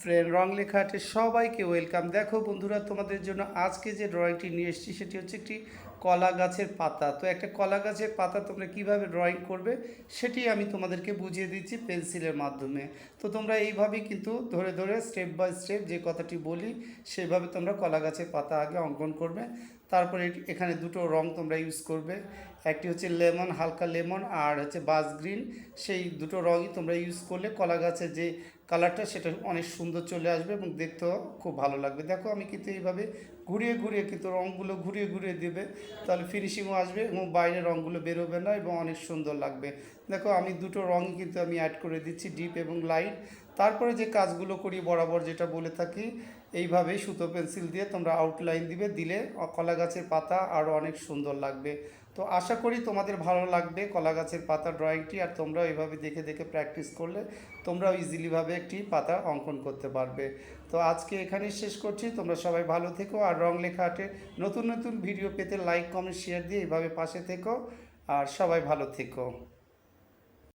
Friend রং লেখা আর্টে সবাইকে welcome. দেখো বন্ধুরা, তোমাদের জন্য আজকে যে ড্রয়িংটি নিয়ে এসেছি সেটি হচ্ছে একটি কলা গাছের পাতা। তো একটা কলা গাছের পাতা তোমরা কিভাবে ড্রয়িং করবে সেটি আমি তোমাদেরকে বুঝিয়ে দিচ্ছি পেন্সিলের মাধ্যমে। তো তোমরা এইভাবেই কিন্তু ধরে ধরে স্টেপ বাই স্টেপ যে কথাটি বলি সেভাবে তোমরা কলা গাছের পাতা আগে অঙ্কন করবে। তারপরে এখানে দুটো রং তোমরা ইউজ করবে, একটি হচ্ছে লেমন, হালকা লেমন, আর হচ্ছে বাস গ্রিন। সেই দুটো রঙই তোমরা ইউজ করলে কলা গাছের যে কালারটা সেটা অনেক সুন্দর চলে আসবে এবং দেখতেও খুব ভালো লাগবে। দেখো আমি কিন্তু এইভাবে ঘুরিয়ে ঘুরিয়ে কিন্তু রঙগুলো ঘুরিয়ে ঘুরিয়ে দেবে, তাহলে ফিনিশিংও আসবে এবং বাইরে রঙগুলো বেরোবে না এবং অনেক সুন্দর লাগবে। দেখো আমি দুটো রঙই কিন্তু আমি অ্যাড করে দিচ্ছি, ডিপ এবং লাইট। তারপরে যে কাজগুলো করি বরাবর যেটা বলে থাকি, এইভাবেই সুতো পেন্সিল দিয়ে তোমরা আউটলাইন দিলে কলা গাছের পাতা আরও অনেক সুন্দর লাগবে। তো আশা করি তোমাদের ভালো লাগবে কলা গাছের পাতা ড্রয়িংটি, আর তোমরা এইভাবে দেখে দেখে প্র্যাকটিস করলে তোমরাও ইজিলিভাবে একটি পাতা অঙ্কন করতে পারবে। তো আজকে এখানেই শেষ করছি, তোমরা সবাই ভালো থেকো। আর রং লেখা আর্টে নতুন নতুন ভিডিও পেতে লাইক কমেন্ট শেয়ার দিয়ে এইভাবে পাশে থেকো, আর সবাই ভালো থেকো।